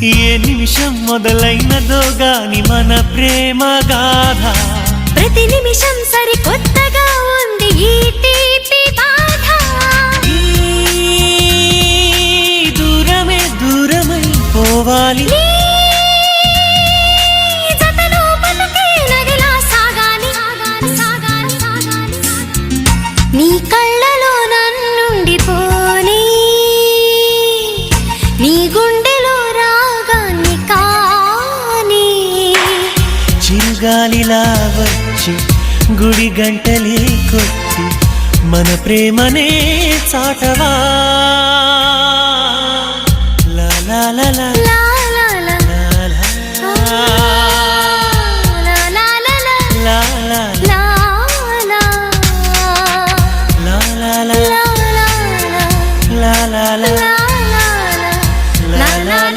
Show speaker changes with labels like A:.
A: ఏ నిమిషం మొదలైనదో గాని మన ప్రేమ గాథ
B: ప్రతి నిమిషం సరికొత్తగా ఉంది ఈ తీపి బాధ
A: దూరమే దూరమై పోవాలి
B: జతలో పలుకే నదిలా సాగాలి నీ కళ్ళలో నన్నుండిపోని నీ గుండెలో రాగాన్ని కాని
A: చిరుగాలిలా వచ్చి గుడి గంటలే కొట్టి మన ప్రేమనే చాటవా లా లా లా లా
B: లా